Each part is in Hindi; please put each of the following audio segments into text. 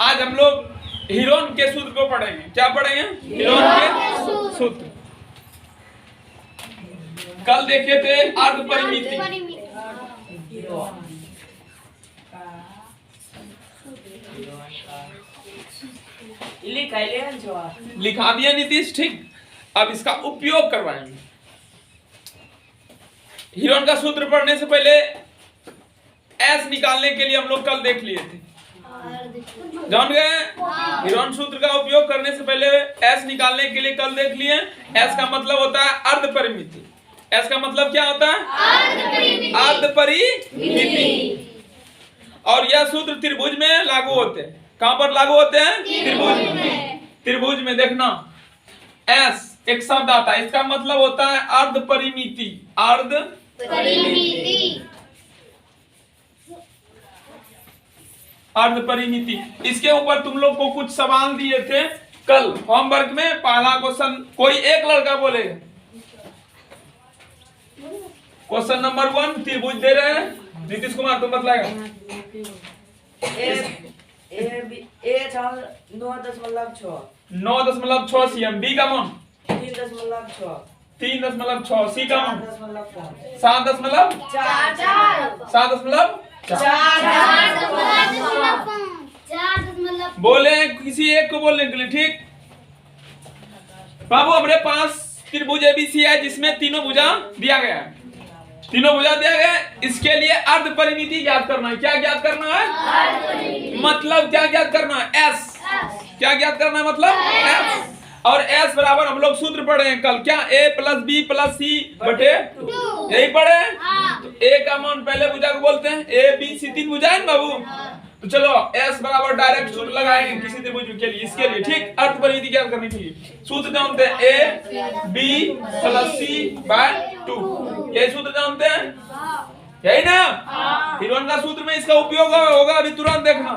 आज हम लोग हीरोन के सूत्र को पढ़ेंगे। क्या पढ़ेंगे? हीरोन के सूत्र। कल देखे थे अर्ध परिमिति। लिखा दिया नीतीश, ठीक। अब इसका उपयोग करवाएंगे। हीरोन का सूत्र पढ़ने से पहले एस निकालने के लिए हम लोग कल देख लिए थे, जान गए। हीरोन सूत्र का उपयोग करने से पहले एस निकालने के लिए कल देख लिए। एस का मतलब होता है अर्ध परिमिति। एस का मतलब क्या होता है? अर्ध परिमिति। और यह सूत्र त्रिभुज में लागू होते हैं। कहां पर लागू होते हैं? त्रिभुज में। त्रिभुज में देखना, एस एक शब्द आता है, इसका मतलब होता है अर्ध परिमिति। अर्ध परिमिति, अर्ध परिमिति। इसके ऊपर तुम लोग को कुछ सवाल दिए थे कल होमवर्क में। पहला क्वेश्चन कोई एक लड़का बोलेगा। क्वेश्चन नंबर 1 त्रिभुज दे रहे हैं, नीतीश कुमार तुम बतलाएगा। 9.6 cm। बी का मान 3.6। 3.6। सी का मान 7.4। 7.4 बोले किसी एक को बोलने के लिए, ठीक। बाबू हमारे पास त्रिभुज एबीसी है जिसमें तीनों भुजा दिया गया है। तीनों भुजा दिया गया है। इसके लिए अर्ध परिमिति ज्ञात करना है। क्या ज्ञात करना है? मतलब क्या ज्ञात करना है? एस। क्या ज्ञात करना है? मतलब एस। और एस बराबर हम लोग सूत्र पढ़े हैं कल। क्या? ए प्लस बी प्लस सी बटे 2। यही पढ़े। तो ए का मान पहले भुजा को बोलते हैं। ए बी सी तीन भुजा है ना बाबू। तो चलो एस बराबर डायरेक्ट सूत्र लगाएंगे किसी त्रिभुज के लिए। इसके लिए, ठीक, अर्ध परिमिति ज्ञात करनी चाहिए। सूत्र जानते हैं A B plus C by 2। ये सूत्र जानते हैं, यही ना? हीरोन का सूत्र में इसका उपयोग होगा अभी तुरंत देखना।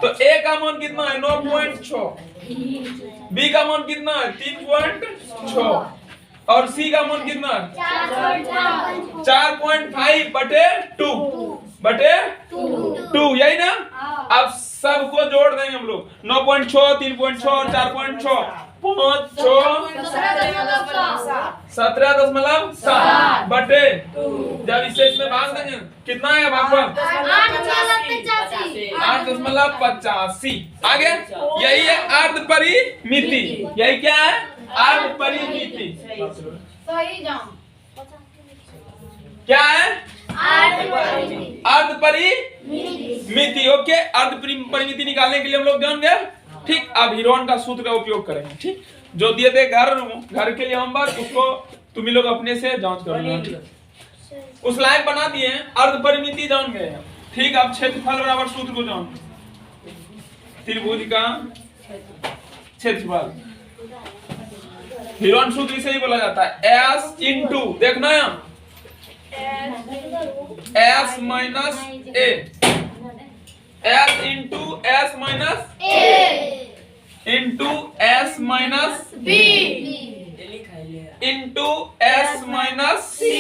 तो ए का मान कितना है? 9.6। बी का मान कितना है? 3.6। और सी का मान कितना है? 4.5 बटे 2। यही ना? अब सबको जोड़ देंगे हम लोग। 9.6, 3.6 और 4.6, 5, 6, 17.7 बटे 2। जब इसे इसमें भाग देंगे कितना है भागफल? 8.85। आगे यही है अर्ध परिमिति। यही क्या है? अर्ध परिमिति। क्या है? अर्ध परिमिति। ओके, अर्ध परिमिति निकालने के लिए हम लोग जान गए, ठीक। अब हीरोन का सूत्र का उपयोग करेंगे, ठीक। जो दिए थे घर के लिए होमवर्क, उसको तुम लोग अपने से जांच कर लो। उस लायक बना दिए हैं। अर्ध परिमिति जान गए, ठीक। अब क्षेत्रफल बराबर सूत्र को जान। त्रिभुज का क्षेत्रफल हीरोन सूत्र इसे ही बोला जाता है एस इंटू, देखना यहाँ, S minus A. S into S minus A into S minus B into S minus C.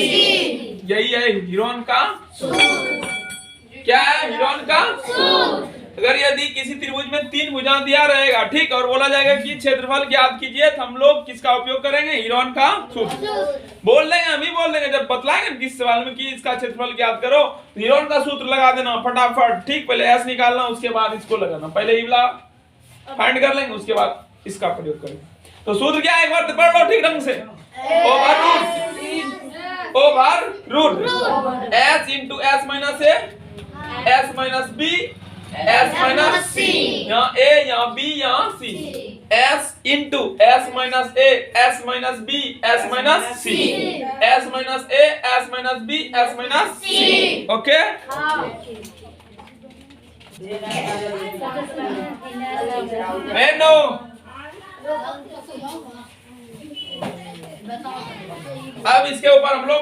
यही है हीरोन का सूत्र। क्या है हीरोन का सूत्र? अगर यदि किसी त्रिभुज में 3 भुजा दिया रहेगा, ठीक, और बोला जाएगा कि क्षेत्रफल ज्ञात कीजिए, तो हम लोग किसका उपयोग करेंगे? हीरोन का सूत्र। बोल देंगे, हम ही बोल देंगे जब बतलाएंगे किस सवाल में कि इसका क्षेत्रफल ज्ञात करो, हीरोन का सूत्र लगा देना फटाफट, ठीक। पहले एस निकालना, उसके बाद इसको लगाना। पहले ये वाला फाइंड कर लेंगे, उसके बाद इसका प्रयोग करेंगे। तो सूत्र क्या है? एक बार पढ़ लो ठीक ढंग से। Over root S into S minus A, S minus B, S minus C. यहाँ ए, यहाँ बी, यहाँ C. S into S minus A, S minus B, S minus C. S minus A, S minus B, S minus C. Okay, no. अब इसके ऊपर हम लोग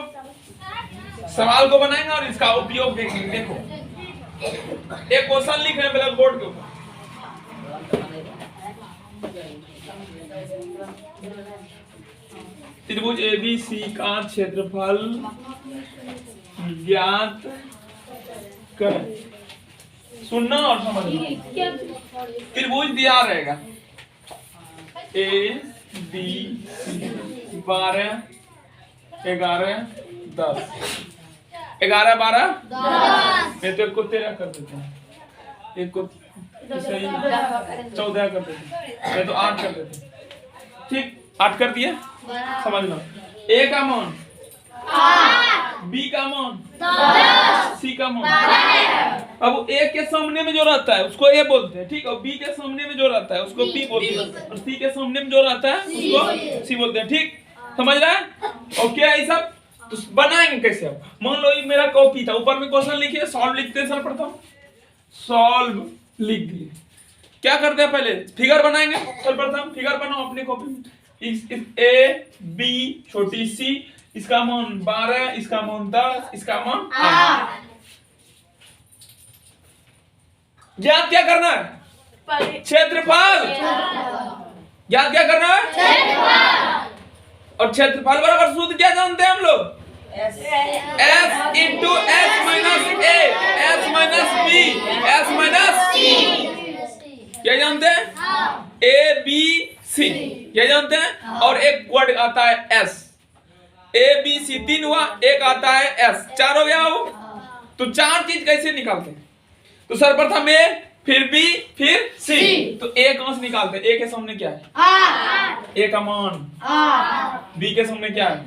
सवाल को बनाएंगे और इसका उपयोग देखेंगे। देखो, एक क्वेश्चन लिख रहे हैं ब्लैक बोर्ड के ऊपर। त्रिभुज एबीसी का क्षेत्रफल ज्ञात करें। सुनना और समझना। त्रिभुज दिया रहेगा ए बी सी, 12 11 10, 11 12 10, तो एक को 13 कर देते हैं, एक को 14 कर देते हैं, तो 8 कर देते हैं। ठीक, 8 कर दिए। समझना, ए का मान बी का मान सी का मान। अब ए के सामने में जो रहता है उसको ए बोलते हैं, ठीक, और बी के सामने में जो रहता है उसको बी बोलते हैं, और सी के सामने में जो रहता है उसको सी बोलते हैं। ठीक, समझ रहा है? ओके, ये सब तो बनाएंगे कैसे? अब मान लो ये मेरा कॉपी था, ऊपर में क्वेश्चन लिखिए, सॉल्व लिखते हैं सर्वप्रथम, सॉल्व लिख दिए। क्या करते हैं, पहले फिगर बनाएंगे। सर्वप्रथम फिगर बनाओ अपने कॉपी में। इस ए बी छोटी सी, इसका मान 12, इसका मान 10, इसका मान 8। ज्ञात क्या करना है? क्षेत्रफल। ज्ञात क्या करना है? क्षेत्रफल। और क्षेत्रफल बराबर सूत्र क्या जानते हैं हम लोग? S into S minus A, S minus B, S minus C। क्या जानते हैं? A B C, क्या जानते हैं? और एक वर्ड आता है S। A B C 3 हुआ, एक आता है S, 4 हो गया हो। तो 4 चीज कैसे निकालते हैं? तो सर्वप्रथम A, फिर B, फिर C। तो A कहां से निकालते हैं? A के सामने क्या है? A का मान। B के सामने क्या है?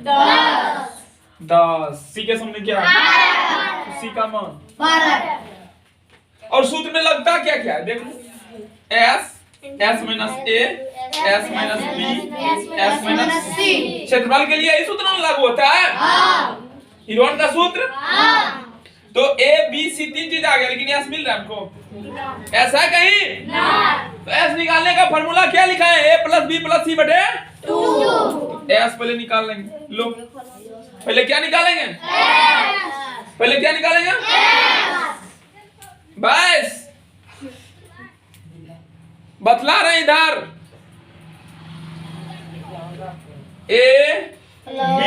10। C के सामने क्या है? C का मान 12। और सूत्र में लगता क्या क्या है? देखो, S minus A, S minus B, S minus C। क्षेत्रफल के लिए यही सूत्र लागू होता है, हीरोन का सूत्र। तो A B C 3 चीज आ गया, लेकिन S मिल रहा है हमको? ऐसा है कहीं? तो S निकालने का फॉर्मूला क्या लिखा है? A plus B plus C बटे 2। S पहले निकाल लेंगे। लो, पहले क्या निकालेंगे? पहले क्या निकालेंगे? बस बतला रहे इधर, A B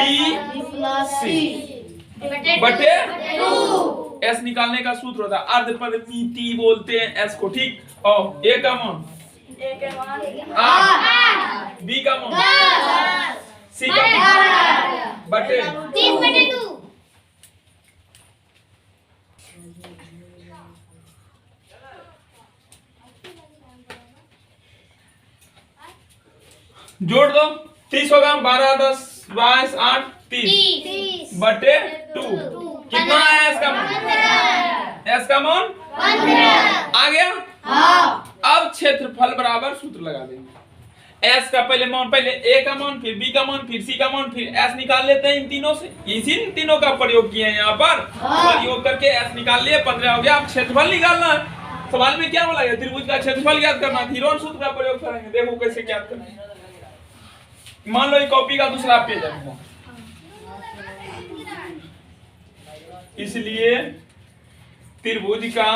C बटे 2। S निकालने का सूत्र होता है अर्धपरिमिति बोलते हैं S को। ठीक, और A का मान 8, B का मान 10, C का मान बटे 2। जोड़ दो, 30 होगा, 12 10 22 8 30 बटे 2। कितना है S का मान? S का मान 15 आ गया। अब क्षेत्रफल बराबर सूत्र लगा देंगे। S का पहले मान, पहले A का मान, फिर B का मान, फिर C का मान, फिर S निकाल लेते हैं इन तीनों से। इसी तीनों का प्रयोग किए हैं यहाँ पर, प्रयोग करके S निकाल लिए, 15 हो गया। अब क्षेत्रफल निकालना है। सवाल में क्या बोला गया? त्रिभुज का क्षेत्रफल ज्ञात करना है। हीरोन सूत्र का प्रयोग करेंगे, देखो कैसे ज्ञात करना है। मान लो ये कॉपी का दूसरा पेज है, इसलिए त्रिभुज का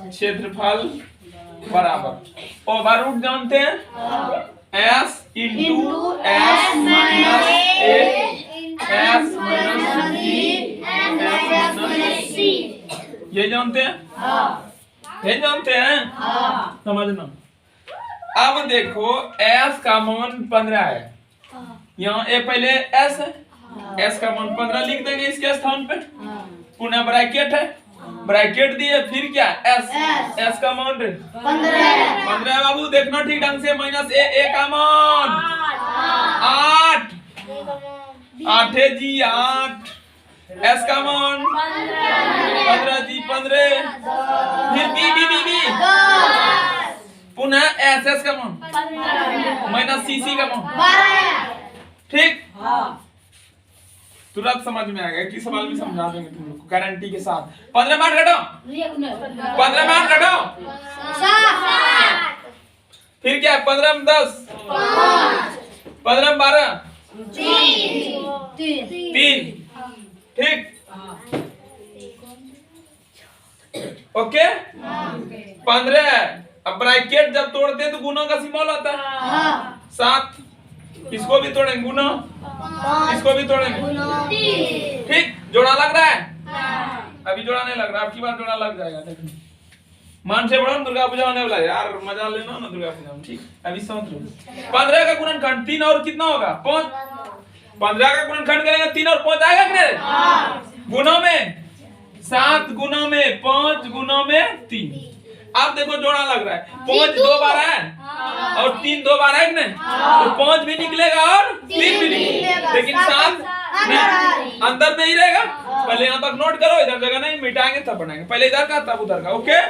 क्षेत्रफल बराबर ओवर रूट जानते हैं, S into S minus A, S minus B, S minus C। ये जानते हैं? ये जानते हैं? समझना। अब देखो S का मान 15 है, यहाँ A पहले S है, S का मान 15 लिख देंगे इसके स्थान पे। पुनः ब्रैकेट है, ब्रैकेट दिए, फिर क्या? S का मान 15 बाबू देखना ठीक ढंग से। माइनस A का मान 8, 8 जी 8, S का मान 15 जी 15, फिर B पुनः S का मान माइनस C का मान। ठीक, तुरंत समझ में आ गया कि सवाल में समझा देंगे तुम लोग को गारंटी के साथ। 15 मान घटाओ, 15 मान घटाओ, फिर क्या? 15 में 10, 15 में 12, 3। ठीक, ओके। 15, अब ब्रैकेट जब तोड़ते हैं तो गुना का सिंबल आता है। 7, इसको भी तोड़ेंगे, गुना, इसको भी तोड़ेंगे। ठीक, जोड़ा लग रहा है? अभी जोड़ा नहीं लग रहा, आपकी बार जोड़ा लग जाएगा। देखो मान से बढ़ो, दुर्गा पूजा होने वाला है यार, मजा लेना ना दुर्गा पूजा में। ठीक, अभी समझ लो। 15 का गुणनखंड 3 और कितना होगा 5। 15 का गुणनखंड करेंगे 3 और 5 आएगा कि नहीं? गुणों में 7 गुणों में 5 गुणों में 3। अब देखो जोड़ा लग रहा है, 5 2 बार है और 3 2 बार है कि नहीं? तो 5 भी निकलेगा और 3 भी निकलेगा, लेकिन 7 नहीं, अंदर नहीं रहेगा। पहले यहाँ तक नोट करो, इधर जगह नहीं मिटाएंगे तब बनाएंगे। पहले इधर का तब उधर का। ओके,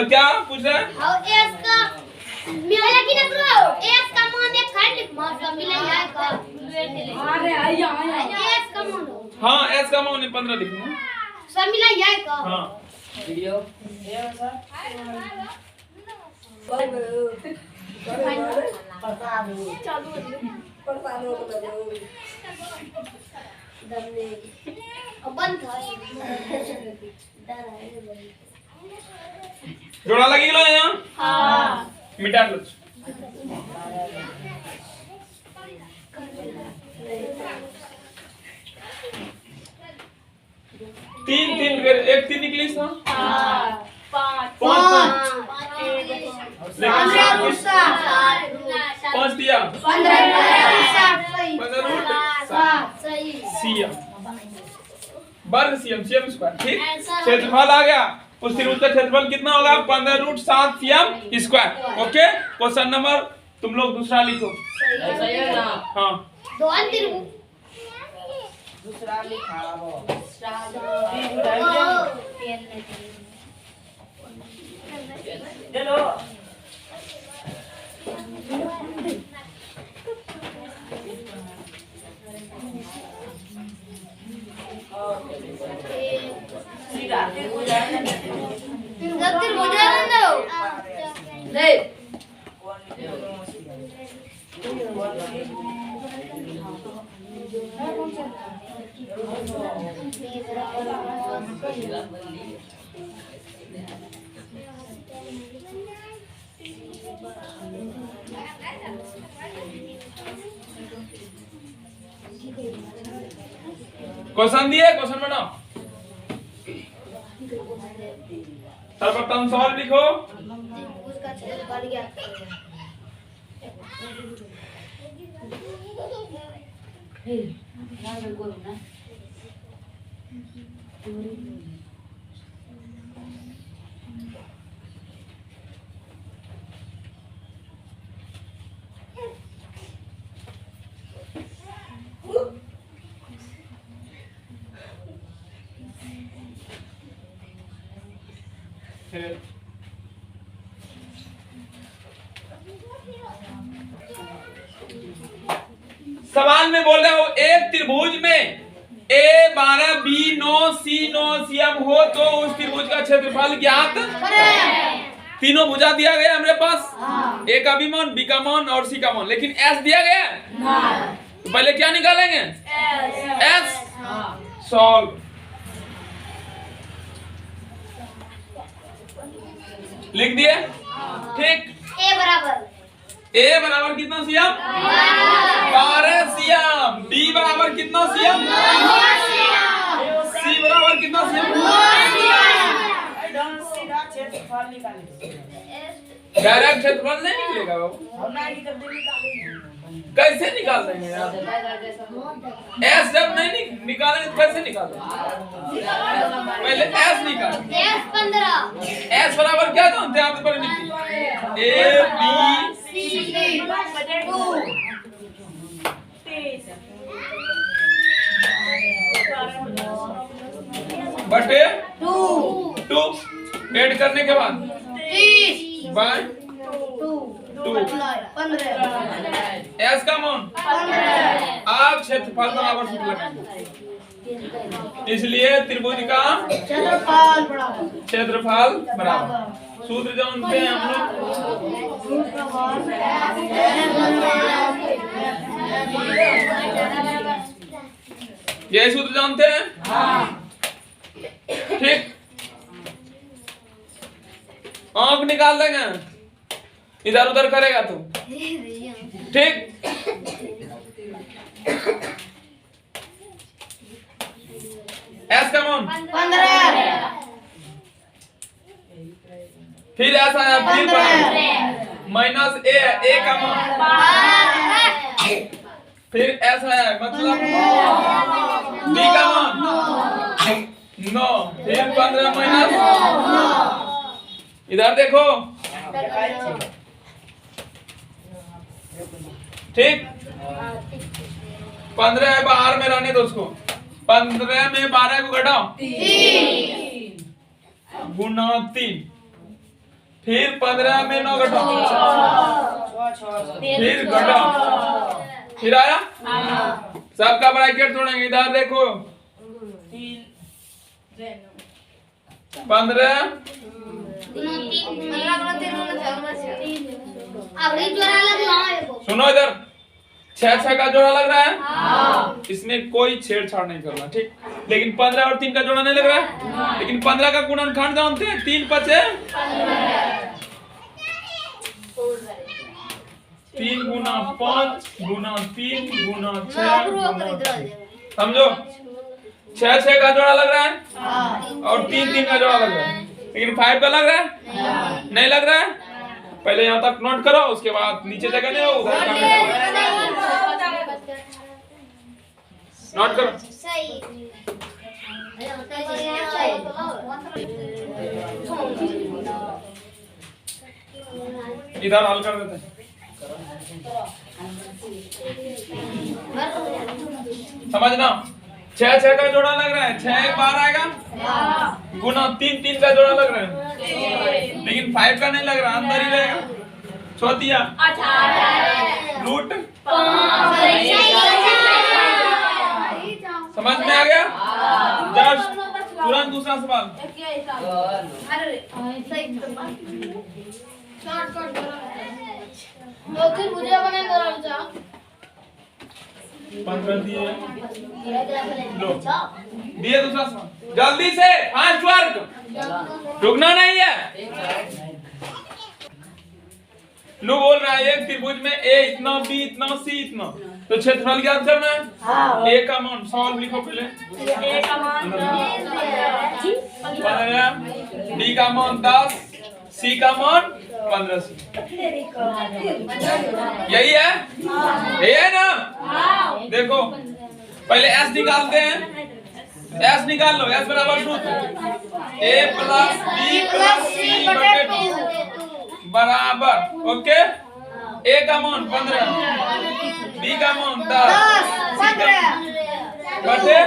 क्या पूछ रहे हैं? हाँ, एस का मान 15 लिखूंगा। हाँ वीडियो जोड़ा लगी लो यहाँ। हाँ मिटा लो। 3 3 एक 3 निकली था। 5 दिया 15 वर्ग सीएम स्क्वायर। ठीक, क्षेत्रफल आ गया। उस त्रिभुज का क्षेत्रफल कितना होगा? 15√7 CM square. Okay, question number तुम लोग दूसरा लिखो। हाँ दूसरा लिखा चलो क्वेश्चन दिए, क्वेश्चन बनाओ। सर्वप्रथम सवाल लिखो। सवाल में बोल रहे हो एक त्रिभुज में A12 B9 C9 CM हो तो उस त्रिभुज का क्षेत्रफल ज्ञात। तीनों भुजा दिया गया हमारे पास। A का भी मान, B का मान और C का मान, लेकिन S दिया गया तो पहले क्या निकालेंगे? S। सॉल्व। लिख दिए। ठीक, A बराबर कितना सीएम? 12 सीएम। B बराबर कितना सीएम? C बराबर कितना सीएम? डायरेक्ट क्षेत्रफल नहीं निकलेगा बाबू। कैसे निकाल देंगे यार? S जब नहीं निकालेंगे तो कैसे निकालेंगे? पहले S निकालेंगे। S बराबर क्या जानते हैं आप? परिमिति A B बटे 2 ऐड करने के बाद बाय 2 S का मान आप क्षेत्रफल बराबर सूत्र लगाएंगे, इसलिए त्रिभुज का क्षेत्रफल बराबर। सूत्र जानते हैं हम लोग। ये सूत्र जानते हैं? ठीक, आंख निकाल देंगे इधर उधर करेगा तो। ठीक, एस का मान 15 फिर ऐसा है फिर 15 माइनस ए का मान फिर ऐसा है मतलब बी का मान 9 फिर 15 माइनस इधर देखो ठीक 15 बाहर में रहने दो उसको 15 में 12 को घटाओ 3 गुना 3 फिर 15 में 9 घटाओ फिर घटाओ फिर आया सबका ब्रैकेट तोड़ेंगे इधर देखो 15 सुनो इधर 6 का जोड़ा लग रहा है इसमें कोई छेड़छाड़ नहीं करना ठीक लेकिन 15 और 3 का जोड़ा नहीं लग रहा है लेकिन 15 का गुणनखंड जानते हैं 3 5 3 गुना 5 गुना 3 गुना 6 समझो 6 का जोड़ा लग रहा है और 3 का जोड़ा लग रहा है लेकिन 5 का लग रहा है नहीं लग रहा है पहले यहाँ तक नोट करो उसके बाद नीचे जगह नहीं हो उधर नोट करो इधर हल कर देते हैं समझना 6 का जोड़ा लग रहा है 6 एक बार आएगा गुना 3 का जोड़ा लग रहा है लेकिन 5 का नहीं लग रहा अंदर ही रहेगा चौथिया रूट समझ में आ गया जस्ट तुरंत दूसरा सवाल 15 दिए लो दिए दूसरा सवाल जल्दी से 5 वर्ग रुकना नहीं है लो बोल रहा है एक त्रिभुज में ए इतना बी इतना सी इतना तो क्षेत्रफल ज्ञात करना है ए का मान सवाल लिखो पहले ए का मान 15 बी का मान 10 सी का मान 15 यही है यही है ना देखो पहले एस निकालते हैं एस निकाल लो एस बराबर सूत्र ए प्लस बी प्लस सी बटे 2 बराबर ओके ए का मान 15 बी का मान 10 बटे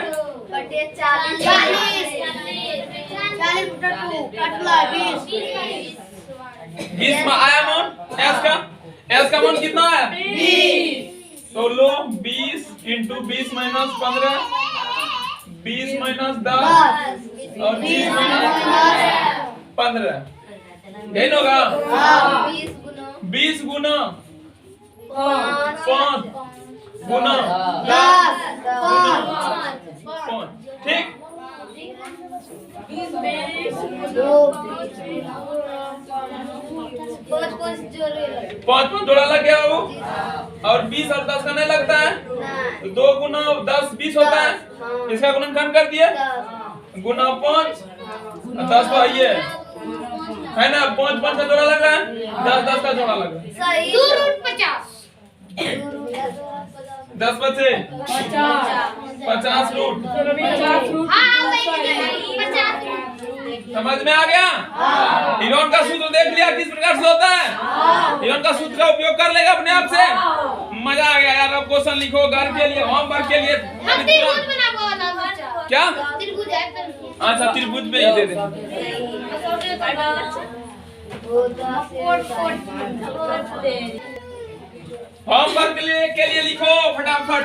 20 में आया मान एस का मान कितना है 20 तो लो 20 इंटू 20 माइनस 15 20 माइनस 10 और 20 माइनस 15 यही होगा 20 गुना 5 गुना 5 ठीक पाँच जोड़ा लग गया वो और 20 और 10 का नहीं लगता है तो 2 गुना 10 20 होता है इसका गुणनखंड कर दिए गुना 5 10 तो आइए है ना 5 का जोड़ा लग रहा है 10 का जोड़ा लग रहा है 10 बचे 50 रूट समझ में आ गया हिरोन का सूत्र देख लिया किस प्रकार से होता है हिरोन का सूत्र का उपयोग कर लेगा अपने आप से मजा आ गया यार अब क्वेश्चन लिखो घर के लिए होमवर्क के लिए क्या अच्छा त्रिभुज में ही दे दे होमवर्क के लिए लिखो फटाफट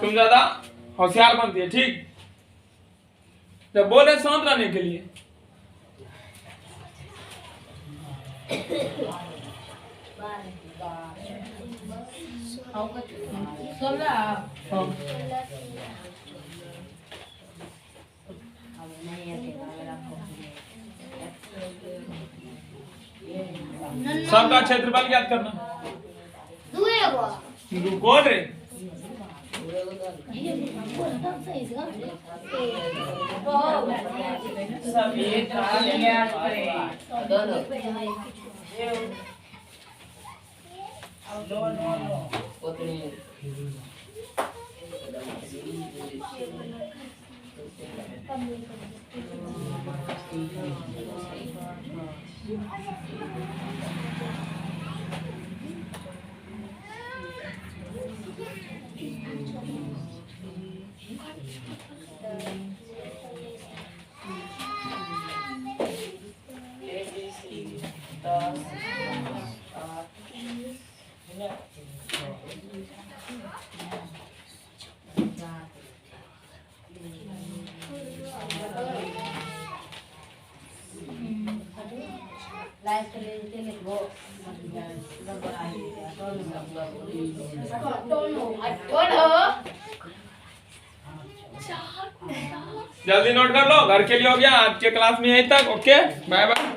तुम ज्यादा होशियार बनती है ठीक जब बोल रहे शांत रहने के लिए सबका क्षेत्रफल ज्ञात करना। कौन रे? जल्दी नोट कर लो, घर के लिए हो गया आज के क्लास में यहीं तक। Okay bye bye.